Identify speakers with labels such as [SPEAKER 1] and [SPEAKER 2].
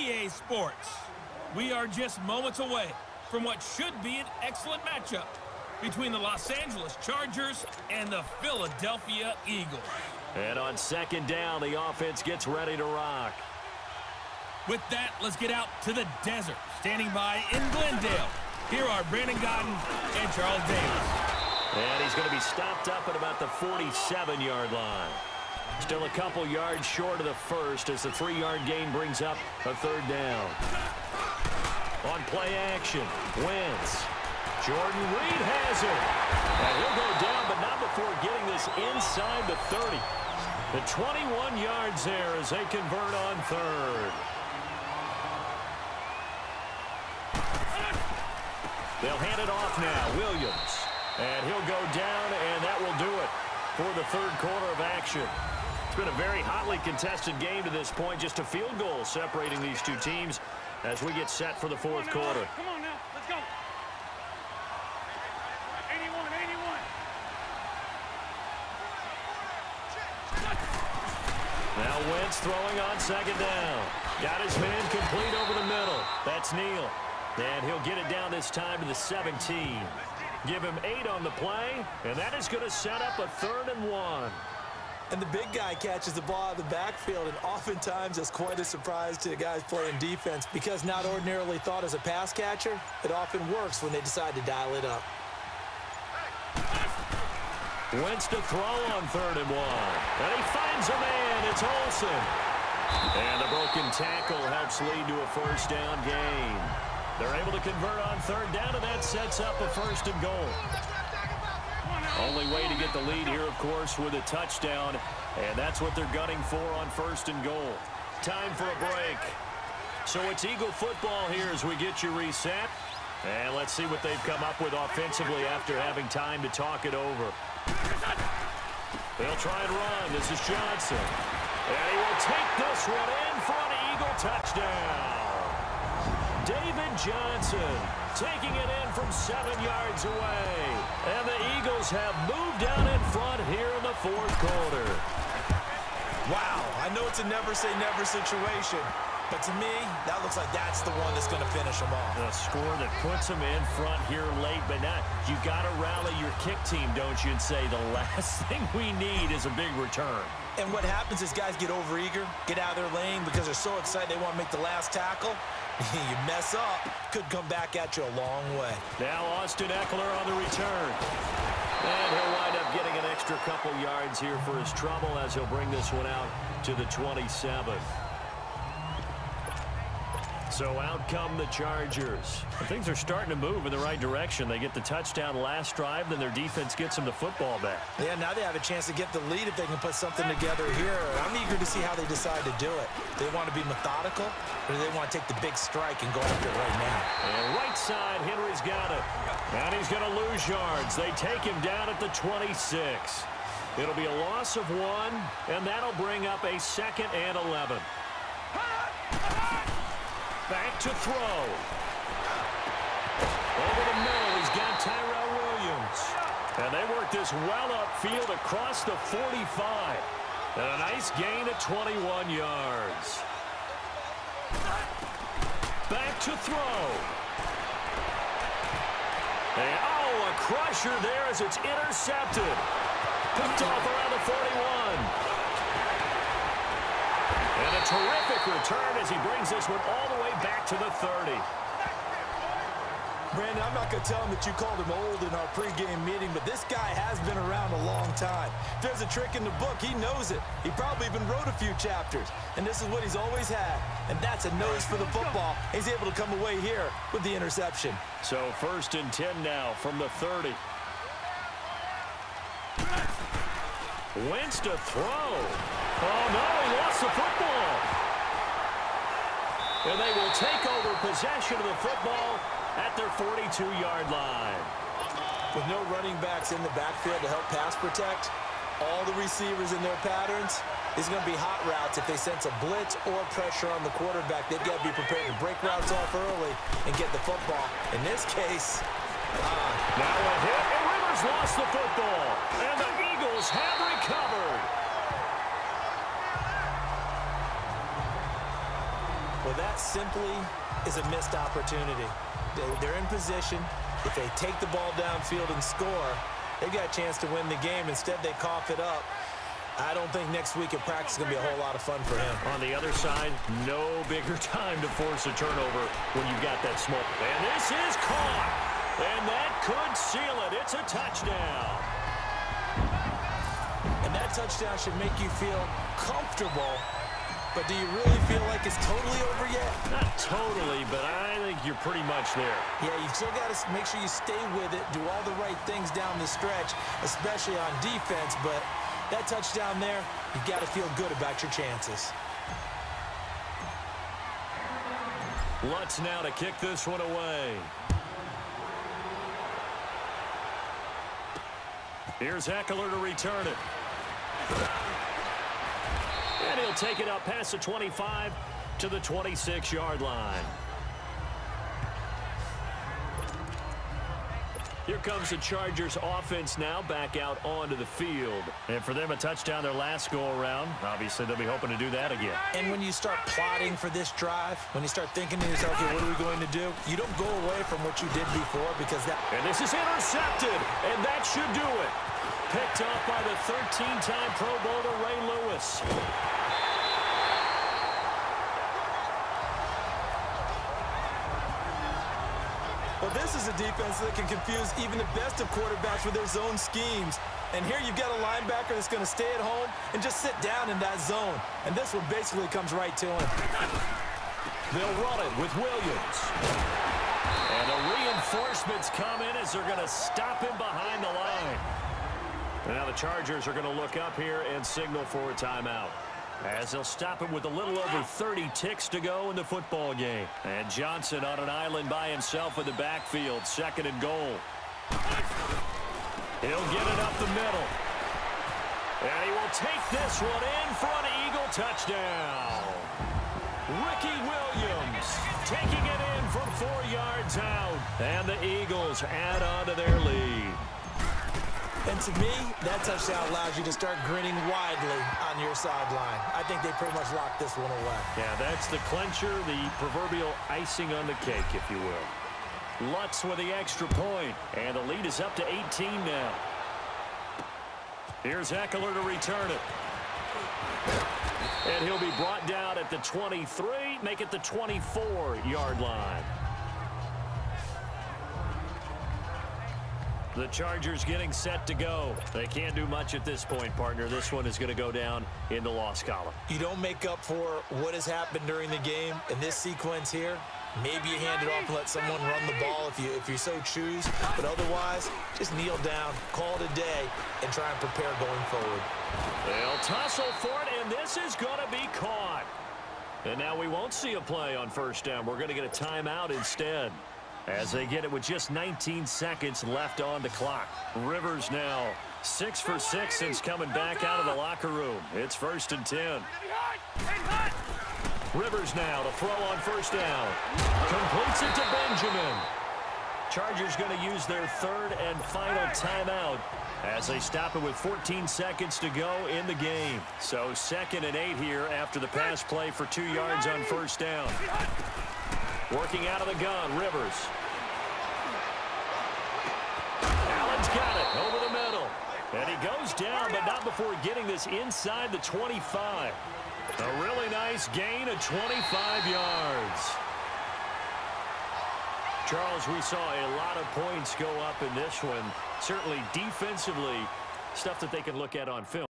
[SPEAKER 1] EA Sports. We are just moments away from what should be an excellent matchup between the Los Angeles Chargers and the Philadelphia Eagles.
[SPEAKER 2] And on second down, the offense gets ready to rock.
[SPEAKER 1] With that, let's get out to the desert. Standing by in Glendale, here are Brandon Godden and Charles Davis.
[SPEAKER 2] And he's going to be stopped up at about the 47-yard line. Still a couple yards short of the first as the 3-yard gain brings up a third down. On play action, Wentz. Jordan Reed has it. And he'll go down, but not before getting this inside the 30. The 21 yards there as they convert on third. They'll hand it off now, Williams. And he'll go down, and that will do it for the third quarter of action. It's been a very hotly contested game to this point. Just a field goal separating these two teams as we get set for the fourth quarter.
[SPEAKER 3] Come on now, let's go. 81, 81.
[SPEAKER 2] Now Wentz throwing on second down. Got his man complete over the middle. That's Neal. And he'll get it down this time to the 17. Give him 8 on the play, and that is going to set up a 3rd and 1.
[SPEAKER 4] And the big guy catches the ball out of the backfield, and oftentimes it's quite a surprise to the guys playing defense because not ordinarily thought as a pass catcher, it often works when they decide to dial it up.
[SPEAKER 2] Wentz to throw on 3rd and 1. And he finds a man. It's Olsen. And the broken tackle helps lead to a first down gain. They're able to convert on 3rd down, and that sets up a 1st and goal. Only way to get the lead here, of course, with a touchdown, and that's what they're gunning for on 1st and goal. Time for a break. So it's Eagle football here as we get you reset. And let's see what they've come up with offensively after having time to talk it over. They'll try and run. This is Johnson. And he will take this one in for an Eagle touchdown. David Johnson taking it in from 7 yards away. And the Eagles have moved down in front here in the fourth quarter.
[SPEAKER 4] Wow, I know it's a never-say-never situation, but to me, that looks like that's the one that's going to finish them off.
[SPEAKER 2] A score that puts them in front here late, but not. You got to rally your kick team, don't you, and say the last thing we need is a big return.
[SPEAKER 4] And what happens is guys get overeager, get out of their lane because they're so excited they want to make the last tackle. You mess up, could come back at you a long way.
[SPEAKER 2] Now Austin Eckler on the return. And he'll wind up getting an extra couple yards here for his trouble as he'll bring this one out to the 27. So out come the Chargers. And things are starting to move in the right direction. They get the touchdown last drive, then their defense gets them the football back.
[SPEAKER 4] Yeah, now they have a chance to get the lead if they can put something together here. I'm eager to see how they decide to do it. Do they want to be methodical, or do they want to take the big strike and go after it right now?
[SPEAKER 2] And right side, Henry's got it. And he's going to lose yards. They take him down at the 26. It'll be a loss of 1, and that'll bring up a 2nd and 11. Back to throw. Over the middle, he's got Tyrell Williams. And they work this well upfield across the 45. And a nice gain of 21 yards. Back to throw. And, a crusher there as it's intercepted. Picked off around the 41. And a terrific return as he brings this one all the way back to the 30.
[SPEAKER 4] Brandon, I'm not going to tell him that you called him old in our pregame meeting, but this guy has been around a long time. If there's a trick in the book, he knows it. He probably even wrote a few chapters, and this is what he's always had, and that's a nose for the football. He's able to come away here with the interception.
[SPEAKER 2] So 1st and 10 now from the 30. Wentz to throw. Oh, no, he lost the football. And they will take over possession of the football at their 42-yard line.
[SPEAKER 4] With no running backs in the backfield to help pass protect, all the receivers in their patterns, it's going to be hot routes if they sense a blitz or pressure on the quarterback. They've got to be prepared to break routes off early and get the football. In this case,
[SPEAKER 2] now a hit, and Rivers lost the football. And the Eagles have recovered.
[SPEAKER 4] Well, that simply is a missed opportunity. They're in position. If they take the ball downfield and score, they've got a chance to win the game. Instead, they cough it up. I don't think next week at practice is going to be a whole lot of fun for him.
[SPEAKER 2] On the other side, no bigger time to force a turnover when you've got that smoke. And this is caught. And that could seal it. It's a touchdown.
[SPEAKER 4] And that touchdown should make you feel comfortable. But do you really feel like it's totally over yet?
[SPEAKER 2] Not totally, but I think you're pretty much there.
[SPEAKER 4] Yeah, you've still got to make sure you stay with it, do all the right things down the stretch, especially on defense. But that touchdown there, you've got to feel good about your chances.
[SPEAKER 2] Lutz now to kick this one away. Here's Eckler to return it. And he'll take it up past the 25 to the 26-yard line. Here comes the Chargers offense now back out onto the field. And for them, a touchdown their last go-around. Obviously, they'll be hoping to do that again.
[SPEAKER 4] And when you start plotting for this drive, when you start thinking to yourself, okay, what are we going to do? You don't go away from what you did before because that...
[SPEAKER 2] And this is intercepted, and that should do it. Picked off by the 13-time Pro Bowler Ray Lewis.
[SPEAKER 4] Well, this is a defense that can confuse even the best of quarterbacks with their zone schemes. And here you've got a linebacker that's going to stay at home and just sit down in that zone. And this one basically comes right to him.
[SPEAKER 2] They'll run it with Williams. And the reinforcements come in as they're going to stop him behind the line. And now the Chargers are going to look up here and signal for a timeout, as they'll stop him with a little over 30 ticks to go in the football game. And Johnson on an island by himself in the backfield, 2nd and goal. He'll get it up the middle. And he will take this one in for an Eagle touchdown. Ricky Williams taking it in from 4 yards out. And the Eagles add on to their lead.
[SPEAKER 4] And to me, that touchdown allows you to start grinning widely on your sideline. I think they pretty much locked this one away.
[SPEAKER 2] Yeah, that's the clincher, the proverbial icing on the cake, if you will. Lutz with the extra point, and the lead is up to 18 now. Here's Eckler to return it. And he'll be brought down at the 23, make it the 24-yard line. The Chargers getting set to go. They can't do much at this point, partner. This one is going to go down in the loss column.
[SPEAKER 4] You don't make up for what has happened during the game in this sequence here. Maybe you hand it off and let someone run the ball if you so choose. But otherwise, just kneel down, call it a day, and try and prepare going forward.
[SPEAKER 2] They'll tussle for it, and this is going to be caught. And now we won't see a play on first down. We're going to get a timeout instead, as they get it with just 19 seconds left on the clock. Rivers now 6 for 6 since coming back out of the locker room. It's 1st and 10. Rivers now to throw on first down. Completes it to Benjamin. Chargers going to use their 3rd and final timeout as they stop it with 14 seconds to go in the game. So 2nd and 8 here after the pass play for 2 yards on first down. Working out of the gun, Rivers. Allen's got it over the middle. And he goes down, but not before getting this inside the 25. A really nice gain of 25 yards. Charles, we saw a lot of points go up in this one. Certainly defensively, stuff that they can look at on film.